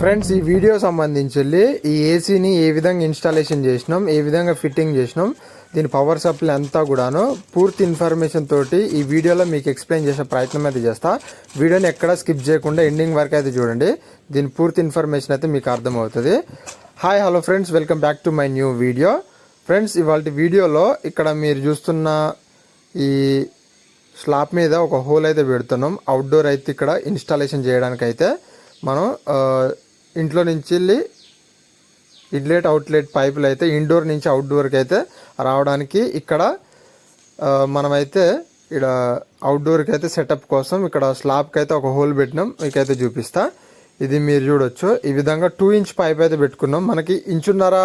Friends, ఈ video సంబంధించి ఈ ఏసీని ఏ విధంగా ఇన్స్టాలేషన్ చేసినాం, ఏ విధంగా ఫిట్టింగ్ చేసినాం, దీని పవర్ సప్లై అంతా కూడాను పూర్తి ఇన్ఫర్మేషన్ తోటి ఈ వీడియోలో మీకు ఎక్స్ప్లెయిన్ చేసే ప్రయత్నం అయితే చేస్తా. వీడియోని ఎక్కడ స్కిప్ చేయకుండా ఎండింగ్ వరకు అయితే చూడండి. దీని పూర్తి ఇన్ఫర్మేషన్ అయితే మీకు అర్థమవుతుంది. Hi hello friends, welcome back to my new video. Friends, ఇవాళ వీడియోలో ఇక్కడ మీరు చూస్తున్న ఈ స్లాబ్ మీద ఒక హోల్ అయితే పెడుతున్నాం. అవుట్డోర్ అయితే ఇక్కడ ఇన్స్టాలేషన్ చేయడానికి అయితే మనం ఇంట్లో నుంచి వెళ్ళి ఇన్లెట్ అవుట్లెట్ పైపులు అయితే ఇండోర్ నుంచి అవుట్డోర్కి అయితే రావడానికి ఇక్కడ మనమైతే ఇక్కడ అవుట్డోర్కి అయితే సెటప్ కోసం ఇక్కడ స్లాబ్కి అయితే ఒక హోల్ పెట్టినాం. మీకైతే చూపిస్తా. ఇది మీరు చూడొచ్చు. ఈ విధంగా 2 ఇంచ్ పైప్ అయితే పెట్టుకున్నాం. మనకి ఇంచున్నర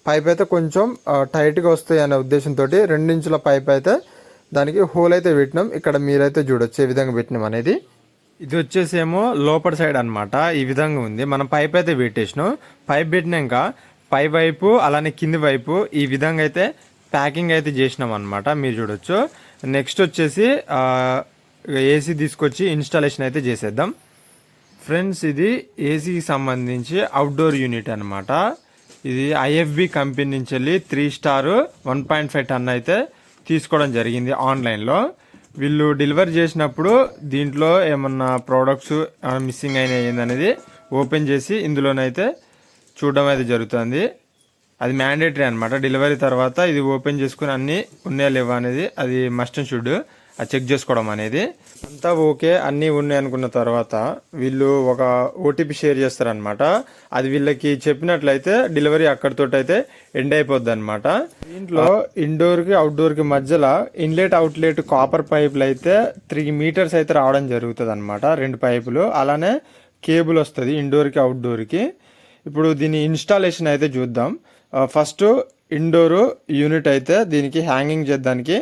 పైప్ అయితే కొంచెం టైట్గా వస్తాయి అనే ఉద్దేశంతో 2 ఇంచుల పైప్ అయితే దానికి హోల్ అయితే పెట్టినాం. ఇక్కడ మీరైతే చూడొచ్చు ఏ విధంగా పెట్టినాం అనేది. ఇది వచ్చేసేమో లోపల సైడ్ అనమాట. ఈ విధంగా ఉంది. మనం పైప్ అయితే పెట్టేసినాం. పైప్ పెట్టినాక పై వైపు అలానే కింది వైపు ఈ విధంగా అయితే ప్యాకింగ్ అయితే చేసినాం అనమాట. మీరు చూడొచ్చు. నెక్స్ట్ వచ్చేసి ఏసీ తీసుకొచ్చి ఇన్స్టాలేషన్ అయితే చేసేద్దాం. ఫ్రెండ్స్, ఇది ఏసీకి సంబంధించి అవుట్డోర్ యూనిట్ అనమాట. ఇది ఐఎఫ్బి కంపెనీ నుంచి వెళ్ళి 3 స్టార్ 1.5 టన్ అయితే తీసుకోవడం జరిగింది ఆన్లైన్లో. వీళ్ళు డెలివరీ చేసినప్పుడు దీంట్లో ఏమన్నా ప్రోడక్ట్స్ మిస్సింగ్ అయినాయి ఏందనేది ఓపెన్ చేసి ఇందులోనైతే చూడడం అయితే జరుగుతుంది. అది మ్యాండేటరీ అనమాట. డెలివరీ తర్వాత ఇది ఓపెన్ చేసుకుని అన్నీ ఉన్నాయా లేవా అనేది అది మస్ట్ అండ్ షుడ్ అది చెక్ చేసుకోవడం అనేది. అంతా ఓకే అన్నీ ఉన్నాయి అనుకున్న తర్వాత వీళ్ళు ఒక ఓటీపీ షేర్ చేస్తారనమాట. అది వీళ్ళకి చెప్పినట్లయితే డెలివరీ అక్కడితోటి అయితే ఎండ్ అయిపోద్ది అనమాట. దీంట్లో ఇండోర్కి అవుట్డోర్కి మధ్యలో ఇన్లెట్ అవుట్లెట్ కాపర్ పైపులు అయితే 3 మీటర్స్ అయితే రావడం జరుగుతుంది అనమాట. 2 పైపులు అలానే కేబుల్ వస్తుంది ఇండోర్కి అవుట్డోర్కి. ఇప్పుడు దీని ఇన్స్టాలేషన్ అయితే చూద్దాం. ఫస్ట్ ఇండోర్ యూనిట్ అయితే దీనికి హ్యాంగింగ్ చేద్దానికి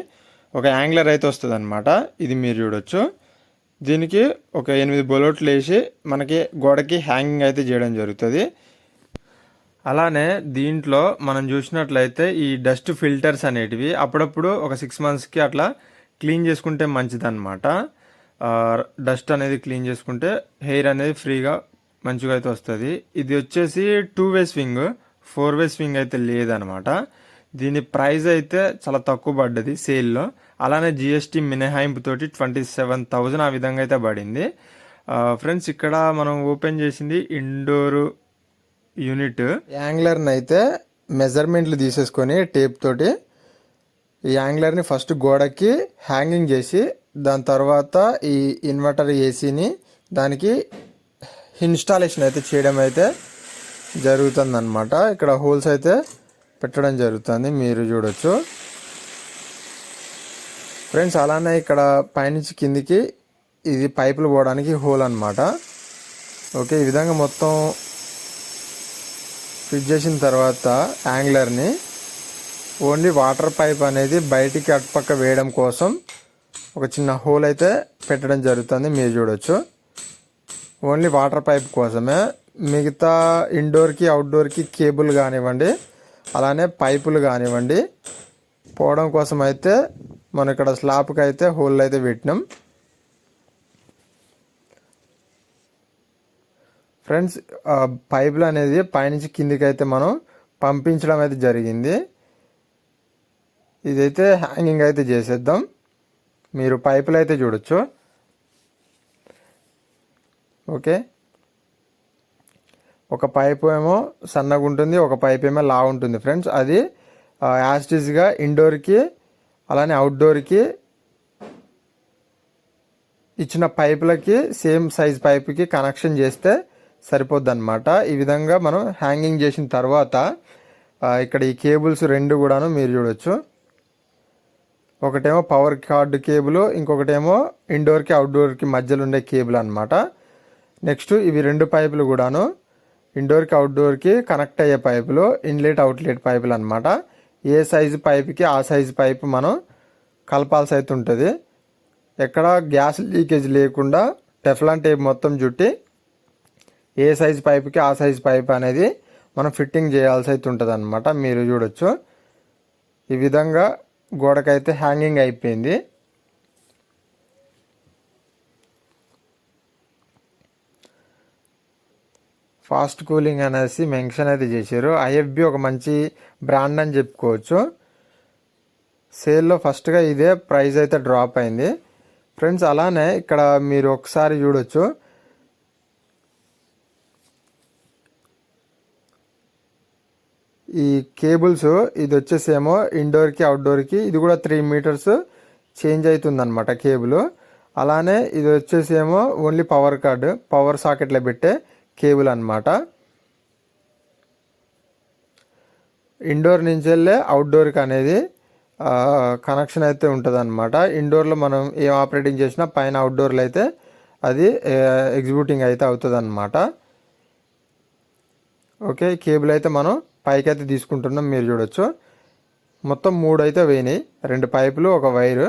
ఒక యాంగ్లర్ అయితే వస్తుంది అనమాట. ఇది మీరు చూడొచ్చు. దీనికి ఒక 8 బొలోట్లు వేసి మనకి గోడకి హ్యాంగింగ్ అయితే చేయడం జరుగుతుంది. అలానే దీంట్లో మనం చూసినట్లయితే ఈ డస్ట్ ఫిల్టర్స్ అనేటివి అప్పుడప్పుడు ఒక 6 మంత్స్కి అట్లా క్లీన్ చేసుకుంటే మంచిదన్నమాట. డస్ట్ అనేది క్లీన్ చేసుకుంటే హెయిర్ అనేది ఫ్రీగా మంచిగా అయితే వస్తుంది. ఇది వచ్చేసి 2 వే స్వింగ్, 4 వే స్వింగ్ అయితే లేదనమాట. దీని ప్రైస్ అయితే చాలా తక్కువ పడ్డది సేల్లో. అలానే జిఎస్టీ మినహాయింపు తోటి 27,000 ఆ విధంగా అయితే పడింది. ఫ్రెండ్స్, ఇక్కడ మనం ఓపెన్ చేసింది ఇండోర్ యూనిట్. యాంగ్లర్ని అయితే మెజర్మెంట్లు తీసేసుకొని టేప్ తోటి ఈ యాంగ్లర్ని ఫస్ట్ గోడకి హ్యాంగింగ్ చేసి దాని తర్వాత ఈ ఇన్వర్టర్ ఏసీని దానికి ఇన్స్టాలేషన్ అయితే చేయడం అయితే జరుగుతుంది అనమాట. ఇక్కడ హోల్స్ అయితే పెట్టడం జరుగుతుంది. మీరు చూడొచ్చు ఫ్రెండ్స్. అలానే ఇక్కడ పైనుంచి కిందికి ఇది పైపులు పోవడానికి హోల్ అనమాట. ఓకే, ఈ విధంగా మొత్తం ఫిట్ చేసిన తర్వాత యాంగ్లర్ని ఓన్లీ వాటర్ పైప్ అనేది బయటికి అటుపక్క వేయడం కోసం ఒక చిన్న హోల్ అయితే పెట్టడం జరుగుతుంది. మీరు చూడొచ్చు. ఓన్లీ వాటర్ పైప్ కోసమే. మిగతా ఇండోర్కి అవుట్డోర్కి కేబుల్ కానివ్వండి అలానే పైపులు కానివ్వండి పోవడం కోసం అయితే మనం ఇక్కడ స్లాబ్కి అయితే హోల్ అయితే పెట్టినాం. ఫ్రెండ్స్, పైపులు అనేది పైనుంచి కిందికి అయితే మనం పంపించడం అయితే జరిగింది. ఇదైతే హ్యాంగింగ్ అయితే చేసేద్దాం. మీరు పైపులు అయితే చూడొచ్చు. ఓకే, ఒక పైపు ఏమో సన్నగా ఉంటుంది, ఒక పైప్ ఏమో లా ఉంటుంది ఫ్రెండ్స్. అది యాస్టిస్గా ఇండోర్కి అలానే అవుట్డోర్కి ఇచ్చిన పైపులకి సేమ్ సైజ్ పైపుకి కనెక్షన్ చేస్తే సరిపోద్ది అనమాట. ఈ విధంగా మనం హ్యాంగింగ్ చేసిన తర్వాత ఇక్కడ ఈ కేబుల్స్ 2 కూడాను మీరు చూడొచ్చు. ఒకటేమో పవర్ కార్డ్ కేబుల్, ఇంకొకటేమో ఇండోర్కి అవుట్డోర్కి మధ్యలో ఉండే కేబుల్ అనమాట. నెక్స్ట్ ఇవి 2 పైపులు కూడాను ఇండోర్కి అవుట్డోర్కి కనెక్ట్ అయ్యే పైపులు, ఇన్లెట్ అవుట్లెట్ పైపులు అనమాట. ఏ సైజు పైపుకి ఆ సైజు పైపు మనం కలపాల్సి అయితే ఉంటుంది. ఎక్కడ గ్యాస్ లీకేజ్ లేకుండా టెఫ్లాన్ టేప్ మొత్తం చుట్టి ఏ సైజు పైపుకి ఆ సైజు పైప్ అనేది మనం ఫిట్టింగ్ చేయాల్సి అయితే ఉంటుంది అనమాట. మీరు చూడొచ్చు. ఈ విధంగా గోడకైతే హ్యాంగింగ్ అయిపోయింది. ఫాస్ట్ కూలింగ్ అనేసి మెన్షన్ అయితే చేశారు. ఐఎఫ్బి ఒక మంచి బ్రాండ్ అని చెప్పుకోవచ్చు. సేల్లో ఫస్ట్గా ఇదే ప్రైస్ అయితే డ్రాప్ అయింది ఫ్రెండ్స్. అలానే ఇక్కడ మీరు ఒకసారి చూడొచ్చు, ఈ కేబుల్స్ ఇది వచ్చేసేమో ఇండోర్కి అవుట్డోర్కి ఇది కూడా 3 మీటర్స్ చేంజ్ అవుతుంది అనమాట కేబుల్. అలానే ఇది వచ్చేసేమో ఓన్లీ పవర్ సాకెట్లో పెట్టే కేబుల్ అనమాట. ఇండోర్ నుంచి వెళ్ళే అవుట్డోర్కి అనేది కనెక్షన్ అయితే ఉంటుంది అనమాట. ఇండోర్లో మనం ఏం ఆపరేటింగ్ చేసినా పైన అవుట్డోర్లో అయితే అది ఎగ్జిక్యూటింగ్ అయితే అవుతుంది అనమాట. ఓకే, కేబుల్ అయితే మనం పైకి అయితే తీసుకుంటున్నాం. మీరు చూడొచ్చు మొత్తం 3 అయితే వేయినాయి, 2 పైపులు 1 వైరు.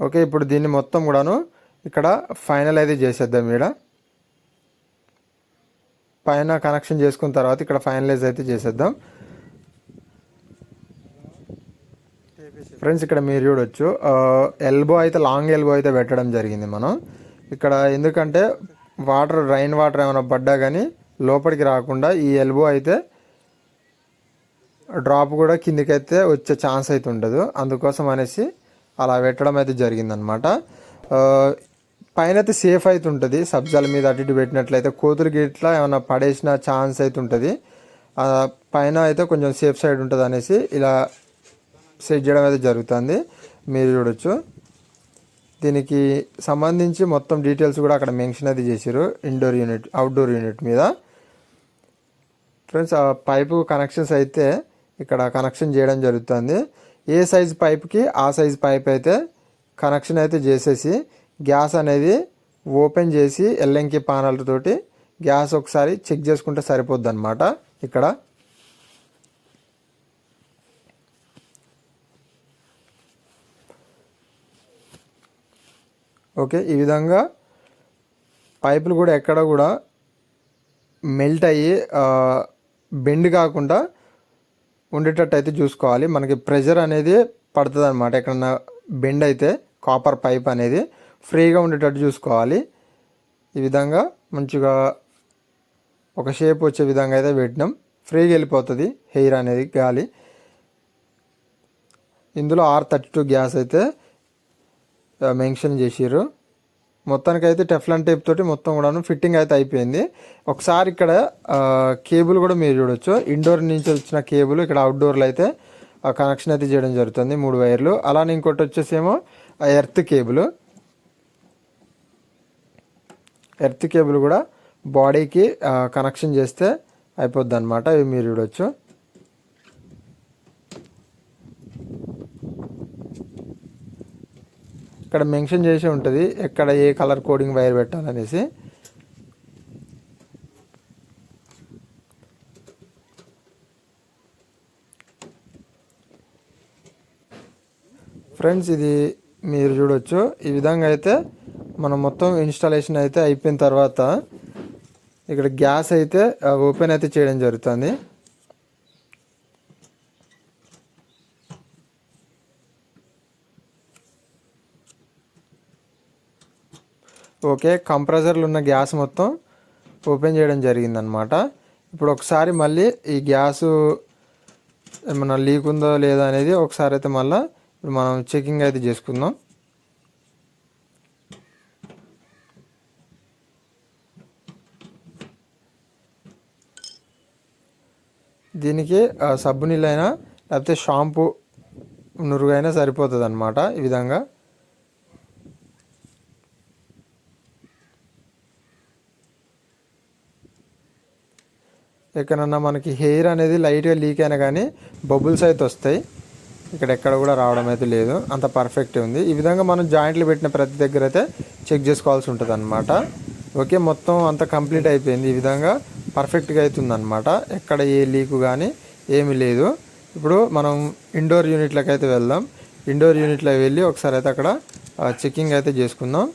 ఓకే, ఇప్పుడు దీన్ని మొత్తం కూడాను ఇక్కడ ఫైనల్ అయితే చేసేద్దాం. ఇక్కడ పైన కనెక్షన్ చేసుకున్న తర్వాత ఇక్కడ ఫైనలైజ్ అయితే చేసేద్దాం ఫ్రెండ్స్. ఇక్కడ మీరు చూడొచ్చు ఎల్బో అయితే లాంగ్ ఎల్బో అయితే పెట్టడం జరిగింది మనం ఇక్కడ. ఎందుకంటే రైన్ వాటర్ ఏమైనా పడ్డా కానీ లోపలికి రాకుండా ఈ ఎల్బో అయితే డ్రాప్ కూడా కిందికైతే వచ్చే ఛాన్స్ అయితే ఉండదు. అందుకోసం అనేసి అలా పెట్టడం అయితే జరిగిందనమాట. పైన అయితే సేఫ్ అయితే ఉంటుంది. సబ్జాల మీద అటు ఇటు పెట్టినట్లయితే కోతులు గిట్లా ఏమైనా పడేసిన ఛాన్స్ అయితే ఉంటుంది. పైన అయితే కొంచెం సేఫ్ సైడ్ ఉంటుంది అనేసి ఇలా సెట్ చేయడం అయితే జరుగుతుంది. మీరు చూడొచ్చు దీనికి సంబంధించి మొత్తం డీటెయిల్స్ కూడా అక్కడ మెన్షన్ అయితే చేశారు ఇండోర్ యూనిట్ అవుట్డోర్ యూనిట్ మీద. ఫ్రెండ్స్, ఆ పైపు కనెక్షన్స్ అయితే ఇక్కడ కనెక్షన్ చేయడం జరుగుతుంది. ఏ సైజ్ పైప్కి ఆ సైజ్ పైప్ అయితే కనెక్షన్ అయితే చేసేసి గ్యాస్ అనేది ఓపెన్ చేసి ఎల్ఎంకి పానాలతోటి గ్యాస్ ఒకసారి చెక్ చేసుకుంటే సరిపోద్ది అనమాట. ఇక్కడ ఓకే, ఈ విధంగా పైపులు కూడా ఎక్కడ కూడా మెల్ట్ అయ్యి బెండ్ కాకుండా ఉండేటట్టు అయితే చూసుకోవాలి. మనకి ప్రెషర్ అనేది పడుతుంది అనమాట. ఎక్కడన్నా బెండ్ అయితే కాపర్ పైప్ అనేది ఫ్రీగా ఉండేటట్టు చూసుకోవాలి. ఈ విధంగా మంచిగా ఒక షేప్ వచ్చే విధంగా అయితే పెట్టినాం. ఫ్రీగా వెళ్ళిపోతుంది హెయిర్ అనేది గాలి. ఇందులో R32 గ్యాస్ అయితే మెన్షన్ చేసిర్రు. మొత్తానికైతే టెఫ్లాన్ టేప్ తోటి మొత్తం కూడా ఫిట్టింగ్ అయితే అయిపోయింది. ఒకసారి ఇక్కడ కేబుల్ కూడా మీరు చూడొచ్చు. ఇండోర్ నుంచి వచ్చిన కేబుల్ ఇక్కడ అవుట్డోర్లో అయితే కనెక్షన్ అయితే చేయడం జరుగుతుంది 3 వైర్లు. అలానే ఇంకోటి వచ్చేసేమో ఎర్త్ కేబుల్ కూడా బాడీకి కనెక్షన్ చేస్తే అయిపోద్ది అనమాట. ఇవి మీరు చూడొచ్చు. ఇక్కడ మెన్షన్ చేసి ఉంటుంది ఎక్కడ ఏ కలర్ కోడింగ్ వైర్ పెట్టాలనేసి. ఫ్రెండ్స్, ఇది మీరు చూడొచ్చు. ఈ విధంగా అయితే మనం మొత్తం ఇన్స్టాలేషన్ అయితే అయిపోయిన తర్వాత ఇక్కడ గ్యాస్ అయితే ఓపెన్ అయితే చేయడం జరుగుతుంది. ఓకే, కంప్రెసర్లు ఉన్న గ్యాస్ మొత్తం ఓపెన్ చేయడం జరిగిందనమాట. ఇప్పుడు ఒకసారి మళ్ళీ ఈ గ్యాసు ఏమన్నా లీక్ ఉందో లేదా అనేది ఒకసారి అయితే మళ్ళీ ఇప్పుడు మనం చెకింగ్ అయితే చేసుకుందాం. దీనికి సబ్బు నీళ్ళైనా లేకపోతే షాంపూ నురుగైనా సరిపోతుంది అనమాట. ఈ విధంగా ఎక్కడన్నా మనకి హెయిర్ అనేది లైట్గా లీక్ అయినా కానీ బబుల్స్ అయితే వస్తాయి. ఇక్కడ ఎక్కడ కూడా రావడం అయితే లేదు, అంత పర్ఫెక్ట్ ఉంది. ఈ విధంగా మనం జాయింట్లు పెట్టిన ప్రతి దగ్గర అయితే చెక్ చేసుకోవాల్సి ఉంటుంది అనమాట. ఓకే, మొత్తం అంతా కంప్లీట్ అయిపోయింది. ఈ విధంగా పర్ఫెక్ట్గా అవుతుంది అనమాట. ఎక్కడ ఏ లీకు కానీ ఏమీ లేదు. ఇప్పుడు మనం ఇండోర్ యూనిట్లకు అయితే వెళ్దాం. ఇండోర్ యూనిట్లో వెళ్ళి ఒకసారి అయితే అక్కడ చెకింగ్ అయితే చేసుకుందాం.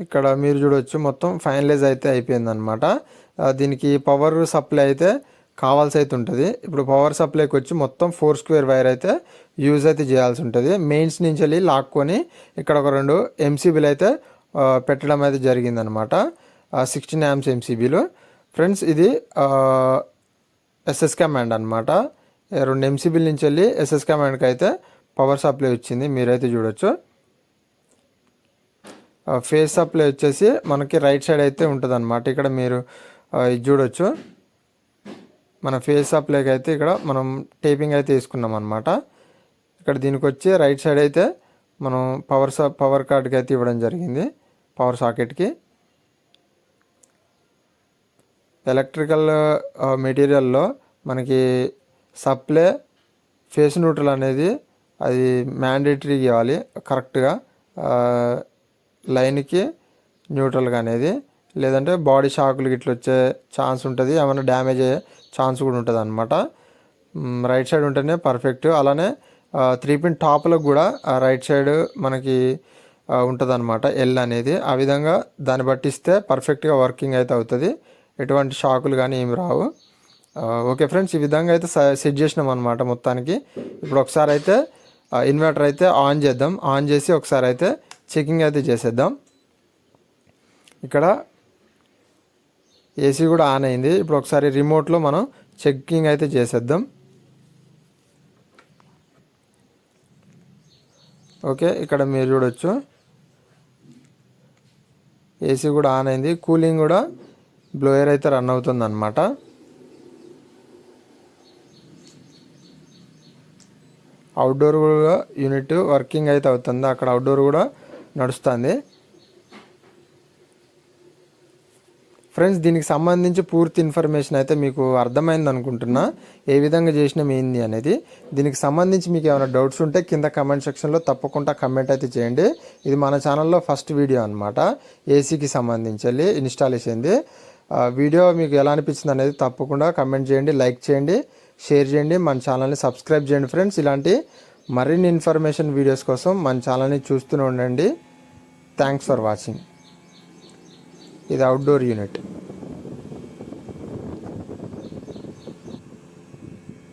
ఇక్కడ మీరు చూడవచ్చు మొత్తం ఫైనలైజ్ అయితే అయిపోయింది అనమాట. దీనికి పవర్ సప్లై అయితే కావాల్సి అయితే ఉంటుంది. ఇప్పుడు పవర్ సప్లైకి వచ్చి మొత్తం 4 స్క్వేర్ వైర్ అయితే యూజ్ అయితే చేయాల్సి ఉంటుంది. మెయిన్స్ నుంచి వెళ్ళి లాక్కొని ఇక్కడ ఒక 2 ఎంసీబీలు అయితే పెట్టడం అయితే జరిగిందనమాట. 16 amps ఎంసీబీలు. ఫ్రెండ్స్ ఇది ఎస్ఎస్ కమాండ్ అనమాట. 2 ఎంసీబీల నుంచి వెళ్ళి ఎస్ఎస్ కమాండ్కి అయితే పవర్ సప్లై వచ్చింది, మీరైతే చూడొచ్చు. ఫేస్ సప్లై వచ్చేసి మనకి రైట్ సైడ్ అయితే ఉంటుంది అనమాట. ఇక్కడ మీరు ఇది చూడొచ్చు. మన ఫేస్ సప్లైకి అయితే ఇక్కడ మనం టేపింగ్ అయితే వేసుకున్నాం అనమాట. ఇక్కడ దీనికి వచ్చి రైట్ సైడ్ అయితే మనం పవర్ కార్డ్కి అయితే ఇవ్వడం జరిగింది, పవర్ సాకెట్కి. ఎలక్ట్రికల్ మెటీరియల్లో మనకి సప్లై ఫేస్ న్యూట్రల్ అనేది అది మ్యాండేటరీ ఇవ్వాలి కరెక్ట్గా, లైన్కి న్యూట్రల్గా అనేది. లేదంటే బాడీ షాకులు ఇట్లా వచ్చే ఛాన్స్ ఉంటుంది, ఏమైనా డ్యామేజ్ అయ్యే ఛాన్స్ కూడా ఉంటుంది అనమాట. రైట్ సైడ్ ఉంటేనే పర్ఫెక్ట్. అలానే 3 పిన్ టాప్లకు కూడా రైట్ సైడ్ మనకి ఉంటుంది అనమాట ఎల్ అనేది. ఆ విధంగా దాన్ని బట్టిస్తే పర్ఫెక్ట్గా వర్కింగ్ అయితే అవుతుంది, ఎటువంటి షాకులు కానీ ఏమి రావు. ఓకే ఫ్రెండ్స్, ఈ విధంగా అయితే సెట్ చేసినాం అనమాట మొత్తానికి. ఇప్పుడు ఒకసారి అయితే ఇన్వర్టర్ అయితే ఆన్ చేద్దాం. ఆన్ చేసి ఒకసారి అయితే చెకింగ్ అయితే చేసేద్దాం. ఇక్కడ ఏసీ కూడా ఆన్ అయింది. ఇప్పుడు ఒకసారి రిమోట్లో మనం చెకింగ్ అయితే చేసేద్దాం. ఓకే, ఇక్కడ మీరు చూడొచ్చు ఏసీ కూడా ఆన్ అయింది. కూలింగ్ కూడా బ్లోయర్ అయితే రన్ అవుతుంది అనమాట. అవుట్డోర్ కూడా యూనిట్ వర్కింగ్ అయితే అవుతుంది, అక్కడ అవుట్డోర్ కూడా నడుస్తుంది. ఫ్రెండ్స్, దీనికి సంబంధించి పూర్తి ఇన్ఫర్మేషన్ అయితే మీకు అర్థమైంది అనుకుంటున్నా, ఏ విధంగా చేసినాం ఏంది అనేది. దీనికి సంబంధించి మీకు ఏమైనా డౌట్స్ ఉంటే కింద కమెంట్ సెక్షన్లో తప్పకుండా కమెంట్ అయితే చేయండి. ఇది మన ఛానల్లో ఫస్ట్ వీడియో అనమాట, ఏసీకి సంబంధించి ఇన్స్టాలేషన్ది. వీడియో మీకు ఎలా అనిపించింది అనేది తప్పకుండా కమెంట్ చేయండి, లైక్ చేయండి, షేర్ చేయండి, మన ఛానల్ని సబ్స్క్రైబ్ చేయండి. ఫ్రెండ్స్, ఇలాంటి మరిన్ని ఇన్ఫర్మేషన్ వీడియోస్ కోసం మన ఛానల్ని చూస్తూనే ఉండండి. Thanks for watching. ఇది అవుట్డోర్ యూనిట్.